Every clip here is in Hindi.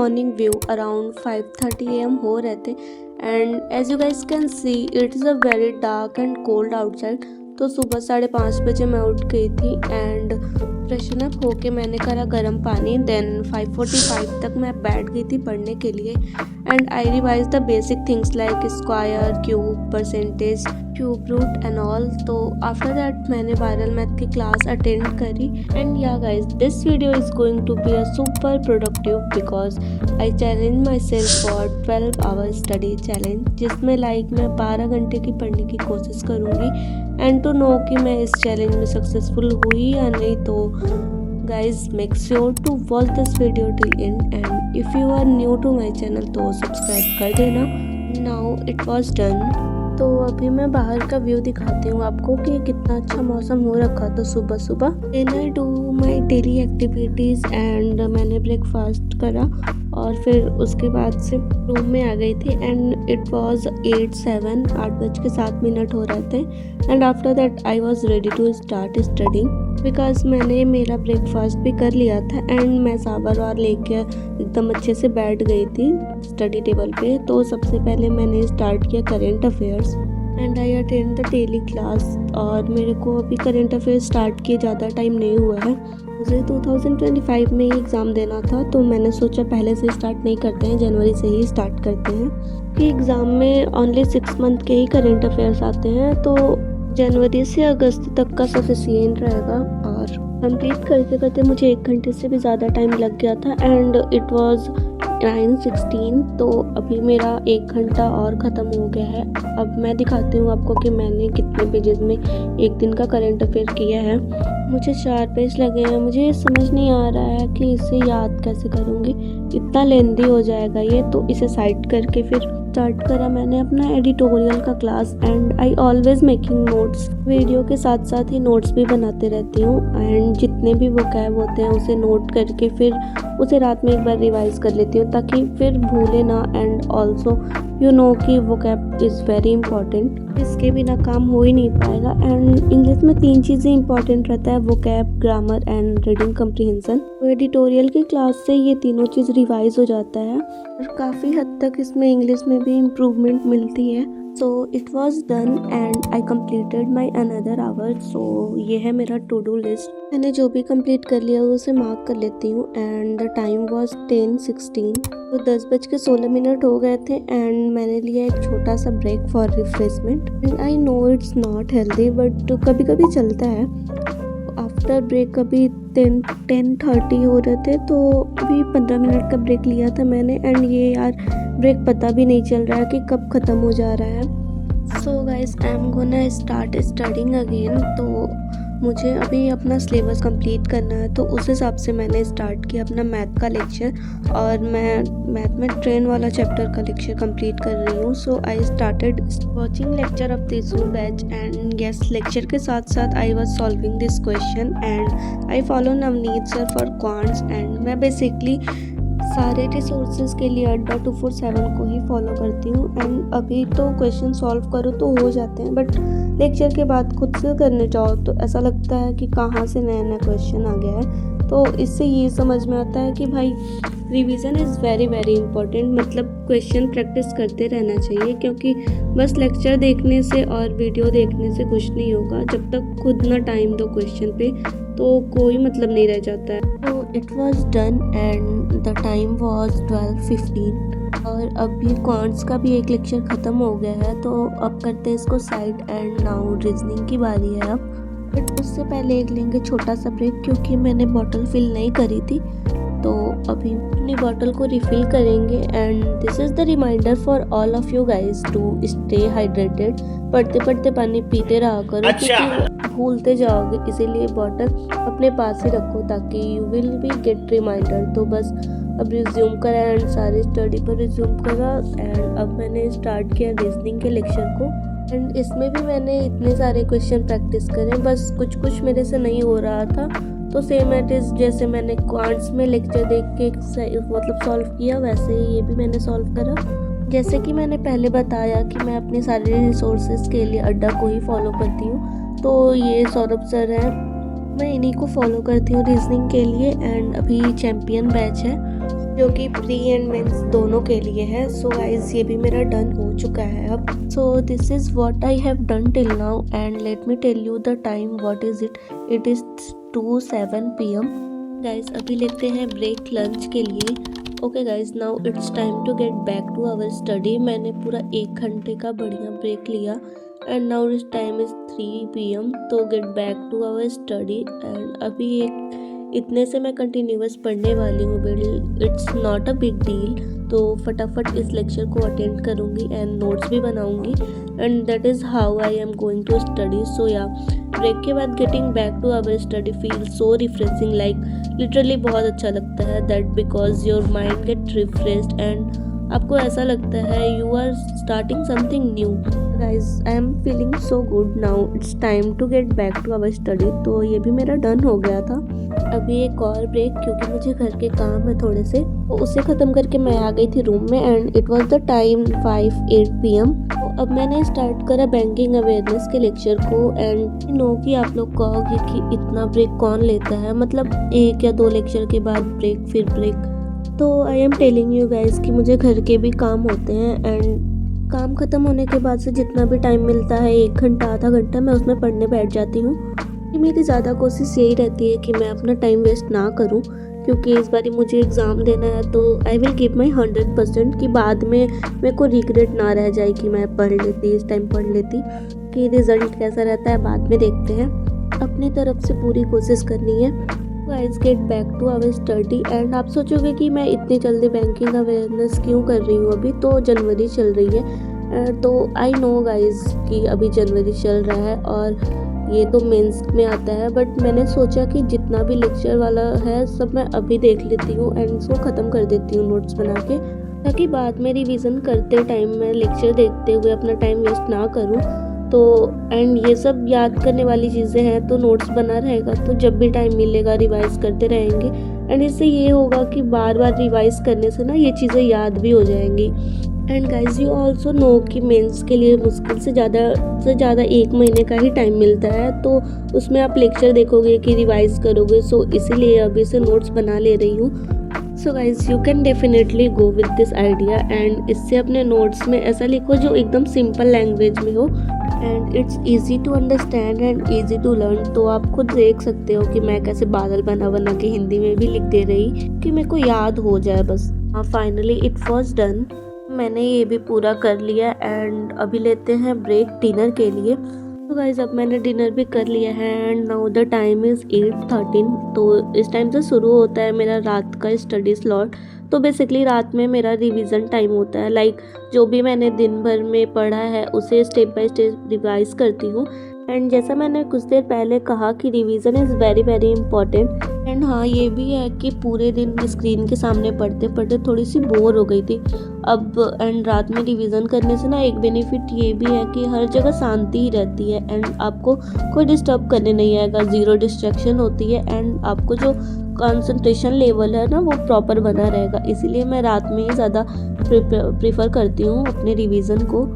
मॉर्निंग व्यू अराउंड 5:30 AM हो रहे थे and as you guys can see it is a very dark and cold outside. तो सुबह 5:30 बजे मैं उठ गई थी एंड फ्रेशन अप होके मैंने करा गर्म पानी। देन 5:45 तक मैं बैठ गई थी पढ़ने के लिए and I revise the basic things like square, cube, percentage, cube root and all. तो आफ्टर दैट मैंने वायरल मैथ की क्लास अटेंड करी and yeah guys this video is going to be a super productive because I challenge myself for 12 hour study challenge, जिसमें मैं 12 घंटे की पढ़ने की कोशिश करूँगी एंड टू नो कि मैं इस चैलेंज में सक्सेसफुल हुई या नहीं। तो guys make sure to watch this video till end and if you are new to my channel तो सब्सक्राइब कर देना। now it was done। तो अभी मैं बाहर का व्यू दिखाती हूँ आपको कि कितना अच्छा मौसम हो रखा था सुबह सुबह। Then I do my daily activities and मैंने ब्रेकफास्ट करा और फिर उसके बाद से रूम में आ गई थी एंड इट वॉज 8:07 हो रहे थे and after that I was ready to start studying because मैंने मेरा ब्रेकफास्ट भी कर लिया था एंड मैं साबर वार लेके एकदम अच्छे से बैठ गई थी स्टडी टेबल पे। तो सबसे पहले मैंने स्टार्ट किया current affairs and I attend the daily class और मेरे को अभी करेंट अफेयर्स स्टार्ट किए ज़्यादा टाइम नहीं हुआ है। मुझे 2025 में ही एग्ज़ाम देना था तो मैंने सोचा पहले से स्टार्ट नहीं करते हैं, जनवरी से ही स्टार्ट करते हैं कि एग्ज़ाम में ओनली 6 मंथ के ही करेंट अफेयर्स आते हैं तो जनवरी से अगस्त तक का सफिशिएंट रहेगा। और कंप्लीट करते करते मुझे 1 घंटे से भी ज़्यादा टाइम लग गया था एंड इट वाज 9:16। तो अभी मेरा 1 घंटा और ख़त्म हो गया है। अब मैं दिखाती हूँ आपको कि मैंने कितने पेजेस में एक दिन का करंट अफेयर किया है। मुझे 4 पेज लगे हैं। मुझे समझ नहीं आ रहा है कि इसे याद कैसे करूँगी, इतना लेंदी हो जाएगा ये। तो इसे साइड करके फिर स्टार्ट करा मैंने अपना एडिटोरियल का class and I always making notes. Video के साथ साथ ही नोट्स भी बनाते रहती हूँ एंड जितने भी वोकैब होते हैं उसे नोट करके फिर उसे रात में एक बार रिवाइज कर लेती हूँ ताकि फिर भूले ना एंड ऑल्सो यू नो कि वोकैब इज़ वेरी इंपॉर्टेंट, इसके बिना काम हो ही नहीं पाएगा। एंड इंग्लिश में 3 चीज़ें इंपॉर्टेंट रहता है, vocab, grammar and reading comprehension. तो एडिटोरियल की क्लास से ये तीनों चीज़ रिवाइज हो जाता है और काफ़ी हद तक इसमें इंग्लिश में भी इम्प्रूवमेंट मिलती है। So it was done and I completed my another hour. So ये है मेरा टू डू लिस्ट। मैंने जो भी कंप्लीट कर लिया उसे मार्क कर लेती हूँ एंड द टाइम वॉज 10:16। तो 10:16 हो गए थे एंड मैंने लिया एक छोटा सा break for refreshment and I know it's not healthy but कभी कभी चलता है। आफ्टर ब्रेक अभी 10:30 हो रहे थे तो अभी 15 मिनट का ब्रेक लिया था मैंने एंड ये यार ब्रेक पता भी नहीं चल रहा है कि कब ख़त्म हो जा रहा है। So guys I am gonna start studying again. तो मुझे अभी अपना सिलेबस कंप्लीट करना है तो उस हिसाब से मैंने स्टार्ट किया अपना मैथ का लेक्चर और मैं मैथ में ट्रेन वाला चैप्टर का लेक्चर कंप्लीट कर रही हूँ। So I started watching lecture of this batch and yes lecture के साथ साथ I was solving this question and I follow Navneet sir for quants and मैं बेसिकली सारे रिसोर्सेज के लिए अड्डा 247 को ही फॉलो करती हूँ एंड अभी तो क्वेश्चन सॉल्व करो तो हो जाते हैं बट लेक्चर के बाद खुद से करने जाओ तो ऐसा लगता है कि कहाँ से नया नया क्वेश्चन आ गया है। तो इससे ये समझ में आता है कि भाई revision is very very important, मतलब क्वेश्चन प्रैक्टिस करते रहना चाहिए क्योंकि बस लेक्चर देखने से और वीडियो देखने से कुछ नहीं होगा। जब तक खुद ना टाइम दो क्वेश्चन पे तो कोई मतलब नहीं रह जाता है। तो it was done and the time was 12:15 और अभी क्वांट्स का भी एक लेक्चर ख़त्म हो गया है तो अब करते हैं इसको साइड एंड नाउ रीजनिंग की बारी है अब। बट उससे पहले एक लेंगे छोटा सा ब्रेक क्योंकि मैंने बॉटल फिल नहीं करी थी तो अभी अपनी बॉटल को रिफ़िल करेंगे and this is the reminder for all of you guys to stay hydrated. पढ़ते पढ़ते पानी पीते रहा करो क्योंकि भूलते जाओगे, इसीलिए बॉटल अपने पास ही रखो ताकि you will be get reminder. तो बस अब रिज्यूम करा एंड सारी स्टडी पर रिज्यूम करा एंड अब मैंने स्टार्ट किया रीजनिंग के लेक्चर को एंड इसमें भी मैंने इतने सारे क्वेश्चन प्रैक्टिस करे, बस कुछ कुछ मेरे से नहीं हो रहा था तो सेम एट इज़ जैसे मैंने क्वांट्स में लेक्चर देख के मतलब सॉल्व किया वैसे ही ये भी मैंने सॉल्व करा। जैसे कि मैंने पहले बताया कि मैं अपने सारे रिसोर्सेज के लिए अड्डा को ही फॉलो करती हूँ तो ये सौरभ सर हैं, मैं इन्हीं को फॉलो करती हूँ रीजनिंग के लिए एंड अभी चैम्पियन बैच है जो कि प्री एंड मेंस दोनों के लिए है। सो गाइस ये भी मेरा डन हो चुका है अब। So this is what I have done till now and let me tell you the time what is it. It is 2:07 PM। Guys अभी लेते हैं ब्रेक लंच के लिए। Okay guys, now it's time to get back to our study. मैंने पूरा 1 घंटे का बढ़िया ब्रेक लिया and now it's time is 3 PM तो get back to our study. And अभी इतने से मैं कंटिन्यूअस पढ़ने वाली हूँ। Bill it's not a big deal, तो फटाफट इस लेक्चर को अटेंड करूँगी एंड नोट्स भी बनाऊँगी and that is how I am going to study. So yeah break के बाद getting back to our study feel so refreshing, like literally बहुत अच्छा लगता है। That because your mind get refreshed and आपको ऐसा लगता है you are starting something new. Guys I am feeling so good. Now it's time to get back to our study. तो ये भी मेरा डन हो गया था। अभी एक और ब्रेक, क्योंकि मुझे घर के काम है थोड़े से, तो उसे ख़त्म करके मैं आ गई थी रूम में and it was the time 5:08 PM। तो अब मैंने स्टार्ट करा बैंकिंग अवेयरनेस के लेक्चर को एंड नो कि आप लोग कहोगे कि इतना ब्रेक कौन लेता है, मतलब 1 या 2 लेक्चर के बाद ब्रेक फिर ब्रेक। तो I am telling you guys कि मुझे घर के भी काम होते हैं एंड काम ख़त्म होने के बाद से जितना भी टाइम मिलता है 1 घंटा आधा घंटा मैं उसमें पढ़ने बैठ जाती हूँ। मेरी ज़्यादा कोशिश यही रहती है कि मैं अपना टाइम वेस्ट ना करूँ, क्योंकि इस बार मुझे एग्ज़ाम देना है। तो आई विल गिव माई 100% कि बाद में मेरे को रिग्रेट ना रह जाए कि मैं पढ़ लेती, इस टाइम पढ़ लेती। कि रिज़ल्ट कैसा रहता है बाद में देखते हैं, अपनी तरफ से पूरी कोशिश करनी है। Guys get back to our study and आप सोचोगे कि मैं इतनी जल्दी बैंकिंग अवेयरनेस क्यों कर रही हूँ। अभी तो जनवरी चल रही है, तो आई नो गाइस कि अभी जनवरी चल रहा है और ये तो मेंस में आता है, बट मैंने सोचा कि जितना भी लेक्चर वाला है सब मैं अभी देख लेती हूँ एंड इसको ख़त्म कर देती हूँ नोट्स बना के, ताकि बाद में रिवीजन करते टाइम मैं लेक्चर देखते हुए अपना टाइम वेस्ट ना करूँ। तो एंड ये सब याद करने वाली चीज़ें हैं, तो नोट्स बना रहेगा तो जब भी टाइम मिलेगा रिवाइज करते रहेंगे एंड इससे ये होगा कि बार बार रिवाइज करने से ना ये चीज़ें याद भी हो जाएंगी। And guys you also know कि मेंस के लिए मुश्किल से ज़्यादा 1 महीने का ही टाइम मिलता है, तो उसमें आप लेक्चर देखोगे कि रिवाइज करोगे। सो इसीलिए अभी से नोट्स बना ले रही हूँ। So guys you can definitely go with this idea and इससे अपने नोट्स में ऐसा लिखो जो एकदम सिंपल लैंग्वेज में हो and it's easy to understand and easy to learn. तो आप खुद देख सकते हो कि मैं कैसे बादल बना के हिंदी में भी लिख दे रही कि मेरे को याद हो जाए बस। Finally it was done. मैंने ये भी पूरा कर लिया एंड अभी लेते हैं ब्रेक डिनर के लिए। तो गाइज अब मैंने डिनर भी कर लिया है and now the time is 8:13। तो इस टाइम से शुरू होता है मेरा रात का स्टडी स्लॉट। तो बेसिकली रात में मेरा रिवीजन टाइम होता है, लाइक जो भी मैंने दिन भर में पढ़ा है उसे स्टेप बाय स्टेप रिवाइज करती हूँ। एंड जैसा मैंने कुछ देर पहले कहा कि revision is very very important. And हाँ ये भी है कि पूरे दिन स्क्रीन के सामने पढ़ते पढ़ते थोड़ी सी बोर हो गई थी अब। एंड रात में रिवीजन करने से ना एक बेनिफिट ये भी है कि हर जगह शांति ही रहती है एंड आपको कोई डिस्टर्ब करने नहीं आएगा, ज़ीरो डिस्ट्रैक्शन होती है एंड आपको जो कंसंट्रेशन लेवल है ना वो प्रॉपर बना रहेगा। इसीलिए मैं रात में ही ज़्यादा प्रीफर करती हूँ अपने रिवीजन को।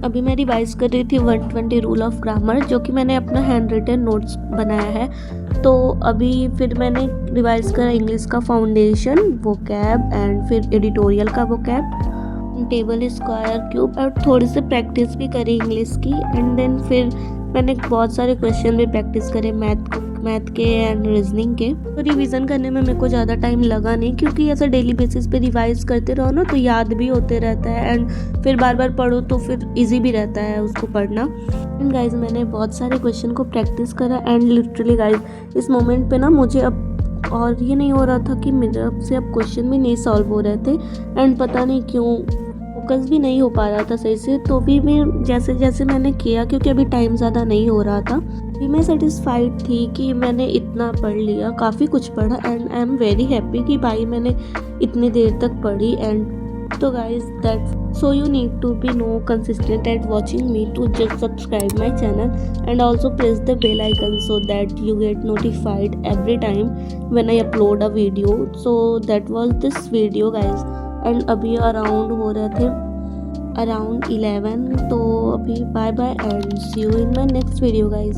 अभी मैं रिवाइज कर रही थी 120 रूल ऑफ ग्रामर, जो कि मैंने अपना हैंड रिटन नोट्स बनाया है। तो अभी फिर मैंने रिवाइज करा इंग्लिश का फाउंडेशन, वोकैब एंड फिर एडिटोरियल का वोकैब, टेबल, स्क्वायर, क्यूब और थोड़ी सी प्रैक्टिस भी करी इंग्लिश की। एंड देन फिर मैंने बहुत सारे क्वेश्चन भी प्रैक्टिस करे मैथ के एंड रीजनिंग के। तो रिवीजन करने में मेरे को ज़्यादा टाइम लगा नहीं, क्योंकि ऐसा डेली बेसिस पे रिवाइज करते रहो ना तो याद भी होते रहता है एंड फिर बार बार पढ़ो तो फिर इजी भी रहता है उसको पढ़ना। एंड गाइज मैंने बहुत सारे क्वेश्चन को प्रैक्टिस करा एंड लिटरली गाइज इस मोमेंट पे ना मुझे अब और ये नहीं हो रहा था कि मेरे से अब क्वेश्चन भी नहीं सॉल्व हो रहे थे एंड पता नहीं क्यों फोकस भी नहीं हो पा रहा था सही से। तो भी मैं जैसे जैसे मैंने किया, क्योंकि अभी टाइम ज़्यादा नहीं हो रहा था, भी मैं सेटिस्फाइड थी कि मैंने इतना पढ़ लिया, काफ़ी कुछ पढ़ा and I am very happy कि भाई मैंने इतनी देर तक पढ़ी। एंड तो guys that so you need to be no consistent at watching me to just subscribe my channel and also press the bell icon so that you get notified every time when I upload a video. So that was this video guys and अभी अराउंड हो रहे थे अराउंड 11। तो अभी bye bye and see you in my next video guys.